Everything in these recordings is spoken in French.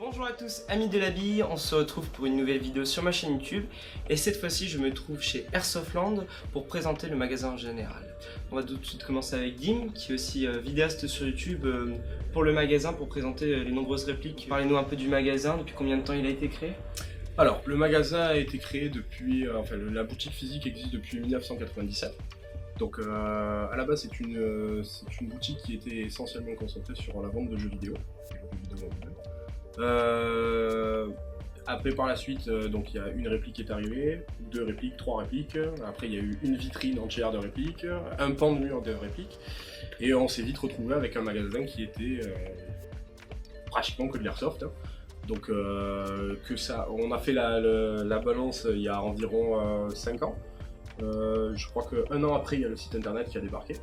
Bonjour à tous, amis de la bille, on se retrouve pour une nouvelle vidéo sur ma chaîne YouTube et cette fois-ci je me trouve chez Airsoftland pour présenter le magasin en général. On va tout de suite commencer avec Dim qui est aussi vidéaste sur YouTube pour le magasin pour présenter les nombreuses répliques. Parlez-nous un peu du magasin, depuis combien de temps il a été créé? Alors, le magasin a été créé depuis, la boutique physique existe depuis 1997. Donc, à la base, c'est une boutique qui était essentiellement concentrée sur la vente de jeux vidéo. Après, par la suite, donc il y a une réplique qui est arrivée, 2 répliques, 3 répliques. Après, il y a eu une vitrine entière de répliques, un pan de mur de répliques. Et on s'est vite retrouvé avec un magasin qui était pratiquement que de l'airsoft. Hein. Donc on a fait la balance il y a environ 5 ans. Je crois qu'un an après, il y a le site internet qui a débarqué.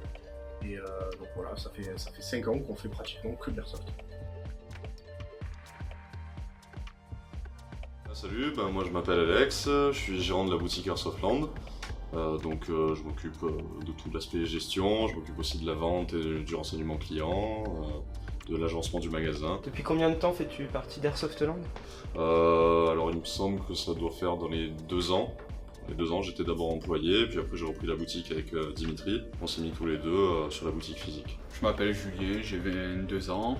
Et donc voilà, ça fait 5 ans qu'on fait pratiquement que de l'airsoft. Salut, moi je m'appelle Alex, je suis gérant de la boutique Airsoftland. Je m'occupe de tout l'aspect gestion, je m'occupe aussi de la vente et du renseignement client, de l'agencement du magasin. Depuis combien de temps fais-tu partie d'Airsoftland? Alors il me semble que ça doit faire dans les 2 ans. Les 2 ans j'étais d'abord employé, puis après j'ai repris la boutique avec Dimitri. On s'est mis tous les deux sur la boutique physique. Je m'appelle Julien, j'ai 22 ans.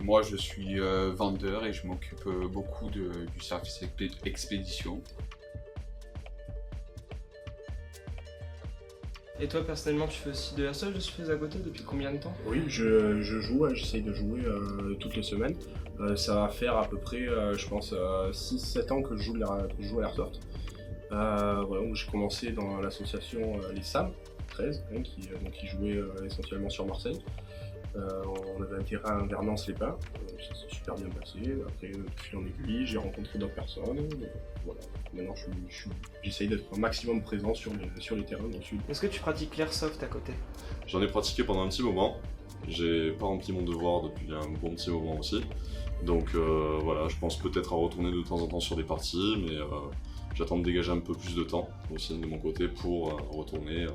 Moi je suis vendeur et je m'occupe beaucoup du service expédition. Et toi personnellement tu fais aussi de l'airsoft, je suppose, à côté, depuis combien de temps? Oui, je joue, j'essaye de jouer toutes les semaines. Ça va faire à peu près, je pense, 6-7 ans que je joue à l'airsoft. Voilà, j'ai commencé dans l'association Les SAM 13, hein, qui jouait essentiellement sur Marseille. On avait un terrain vers Nance-les-Pins, ça s'est super bien passé. Après, de fil en aiguille, j'ai rencontré d'autres personnes. Voilà. Maintenant, j'essaye d'être un maximum présent sur les terrains dans le sud. Est-ce que tu pratiques l'airsoft à côté? J'en ai pratiqué pendant un petit moment. J'ai pas rempli mon devoir depuis un bon petit moment aussi. Donc voilà, je pense peut-être à retourner de temps en temps sur des parties, mais j'attends de dégager un peu plus de temps aussi de mon côté pour retourner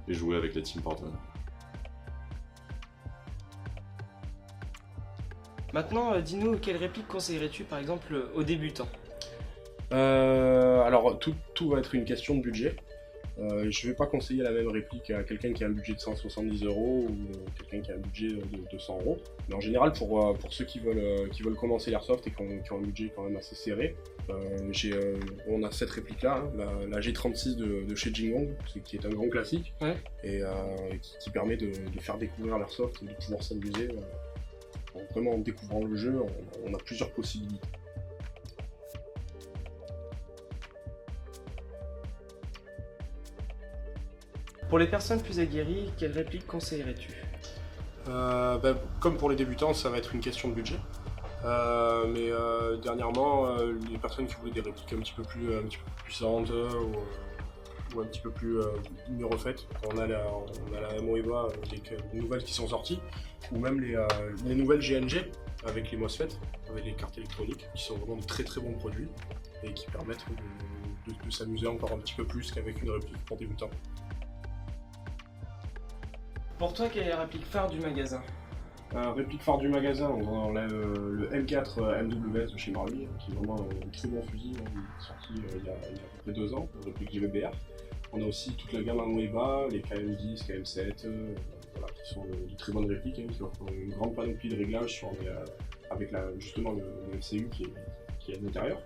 et jouer avec les team partners. Maintenant, dis-nous, quelle réplique conseillerais-tu par exemple aux débutants? Alors, tout va être une question de budget. Je ne vais pas conseiller la même réplique à quelqu'un qui a un budget de 170 € ou quelqu'un qui a un budget de 200 €. Mais en général, pour ceux qui veulent commencer l'airsoft et qui ont un budget quand même assez serré, on a cette réplique-là, hein, la G36 de chez Jingong, qui est un grand classique, ouais. Et qui permet de faire découvrir l'airsoft et de pouvoir s'amuser. Vraiment, en découvrant le jeu, on a plusieurs possibilités. Pour les personnes plus aguerries, quelle réplique conseillerais-tu? Comme pour les débutants, ça va être une question de budget. Dernièrement, les personnes qui voulaient des répliques un petit peu plus puissantes ou un petit peu plus mieux refaites, on a la Moeba avec les nouvelles qui sont sorties, ou même les nouvelles GNG avec les MOSFET, avec les cartes électroniques, qui sont vraiment de très très bons produits et qui permettent de s'amuser encore un petit peu plus qu'avec une réplique pour débutants. Pour toi, quelle est la réplique phare du magasin? Réplique phare du magasin, on a le M4 MWS de chez Marley, qui est vraiment un très bon fusil, sorti il y a à peu près 2 ans, réplique GBBR. On a aussi toute la gamme Amoeba, les KM10, KM7, qui sont de très bonnes répliques, qui offrent une grande panoplie de réglages avec justement le MCU qui est à l'intérieur.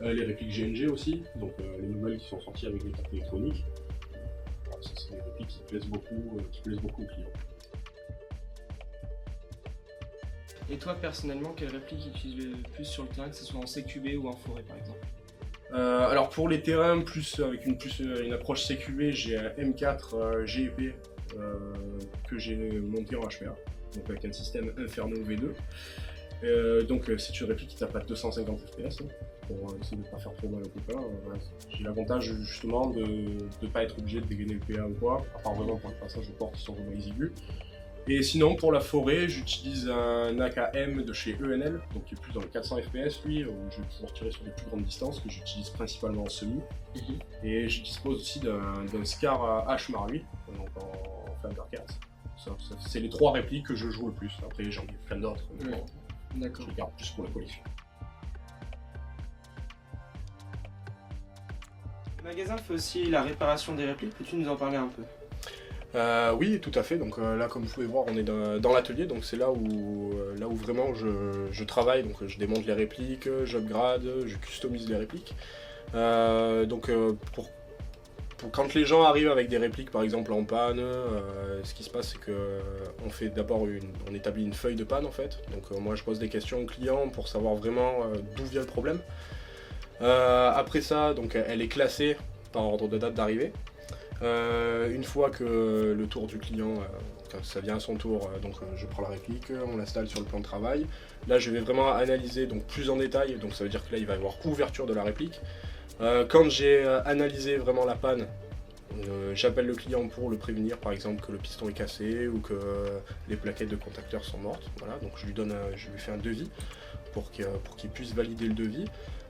Les répliques GNG aussi, donc les nouvelles qui sont sorties avec les cartes électroniques. Voilà, ça, c'est des répliques qui plaisent beaucoup aux clients. Et toi personnellement, quelle réplique utilises le plus sur le terrain, que ce soit en CQB ou en forêt par exemple? Alors pour les terrains, avec une approche CQB, j'ai un M4 GEP que j'ai monté en HPA, donc avec un système Inferno V2. Donc c'est une réplique qui tape à 250 FPS, hein, pour essayer de ne pas faire trop mal au copain. J'ai l'avantage justement de ne pas être obligé de dégainer le PA ou quoi, à part vraiment pour le passage aux portes qui sont vraiment exigus. Et sinon, pour la forêt, j'utilise un AKM de chez ENL, donc qui est plus dans les 400 FPS, lui, où je vais pouvoir tirer sur des plus grandes distances, que j'utilise principalement en semi. Et je dispose aussi d'un SCAR H Marui, donc en Flander 4. C'est les 3 répliques que je joue le plus. Après, j'en ai plein d'autres. D'accord. Je les garde plus pour la collection. Le magasin fait aussi la réparation des répliques, peux-tu nous en parler un peu? Oui, tout à fait. Donc là, comme vous pouvez voir, on est dans l'atelier, donc c'est là où vraiment je travaille. Donc je démonte les répliques, j'upgrade, je customise les répliques. Quand les gens arrivent avec des répliques, par exemple en panne, ce qui se passe, c'est que on fait d'abord on établit une feuille de panne en fait. Donc moi, je pose des questions aux clients pour savoir vraiment d'où vient le problème. Après ça, donc elle est classée par ordre de date d'arrivée. Une fois que le tour du client, quand ça vient à son tour, je prends la réplique, on l'installe sur le plan de travail. Là, je vais vraiment analyser donc plus en détail, donc ça veut dire que là, il va y avoir ouverture de la réplique. Quand j'ai analysé vraiment la panne, j'appelle le client pour le prévenir, par exemple que le piston est cassé ou que les plaquettes de contacteurs sont mortes. Voilà, donc je lui fais un devis pour qu'il puisse valider le devis.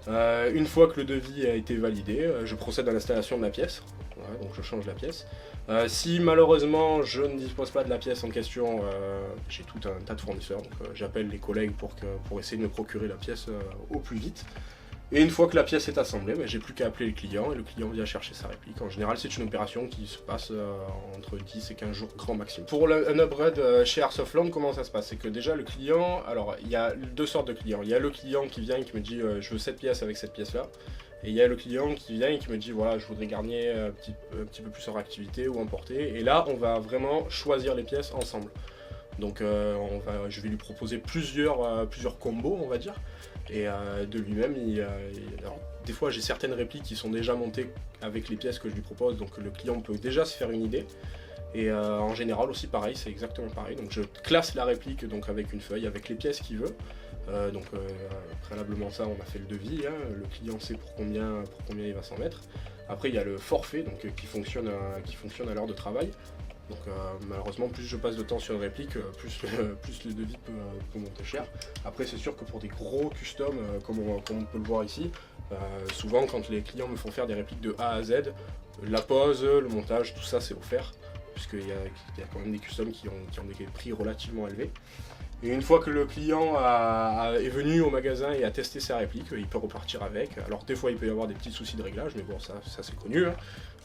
Une fois que le devis a été validé, je procède à l'installation de la pièce. Voilà, donc je change la pièce. Si malheureusement je ne dispose pas de la pièce en question, j'ai tout un tas de fournisseurs. Donc j'appelle les collègues pour essayer de me procurer la pièce au plus vite. Et une fois que la pièce est assemblée, j'ai plus qu'à appeler le client et le client vient chercher sa réplique. En général, c'est une opération qui se passe entre 10 et 15 jours grand maximum. Pour un upgrade chez Airsoftland, comment ça se passe? C'est que déjà le client, alors il y a deux sortes de clients. Il y a le client qui vient et qui me dit je veux cette pièce avec cette pièce là. Et il y a le client qui vient et qui me dit voilà, je voudrais gagner un petit peu plus en réactivité ou en portée. Et là, on va vraiment choisir les pièces ensemble. Donc je vais lui proposer plusieurs combos, on va dire. Et de lui-même, alors, des fois j'ai certaines répliques qui sont déjà montées avec les pièces que je lui propose, donc le client peut déjà se faire une idée. Et en général aussi pareil, c'est exactement pareil. Donc je classe la réplique donc avec une feuille, avec les pièces qu'il veut. Préalablement ça, on a fait le devis, hein. Le client sait pour combien il va s'en mettre. Après il y a le forfait donc, qui fonctionne à l'heure de travail. Donc malheureusement, plus je passe de temps sur une réplique, plus le devis peut monter cher. Après, c'est sûr que pour des gros customs, comme on peut le voir ici, souvent quand les clients me font faire des répliques de A à Z, la pose, le montage, tout ça c'est offert, puisqu'il y a quand même des customs qui ont des prix relativement élevés. Et une fois que le client est venu au magasin et a testé sa réplique, il peut repartir avec. Alors des fois il peut y avoir des petits soucis de réglage, mais bon ça c'est connu, hein.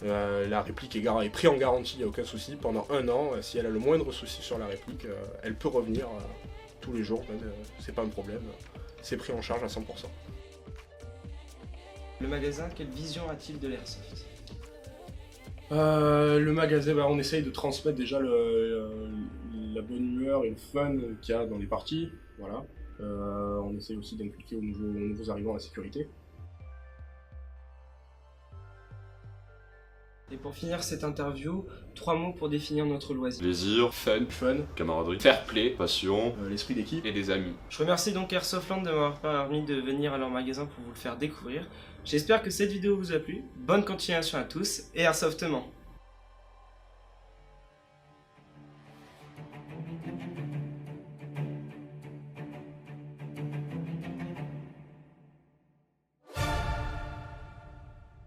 La réplique est prise en garantie, il n'y a aucun souci. Pendant 1 an, si elle a le moindre souci sur la réplique, elle peut revenir tous les jours, même, c'est pas un problème. C'est pris en charge à 100%. Le magasin, quelle vision a-t-il de l'airsoft? Le magasin, on essaye de transmettre déjà la bonne humeur et le fun qu'il y a dans les parties. Voilà. On essaye aussi d'impliquer aux nouveaux arrivants la sécurité. Et pour finir cette interview, 3 mots pour définir notre loisir. Plaisir, Fun, camaraderie, fair play passion. L'esprit d'équipe. et des amis. Je remercie donc Airsoftland de m'avoir permis de venir à leur magasin pour vous le faire découvrir. J'espère que cette vidéo vous a plu. Bonne continuation à tous et Airsoftment!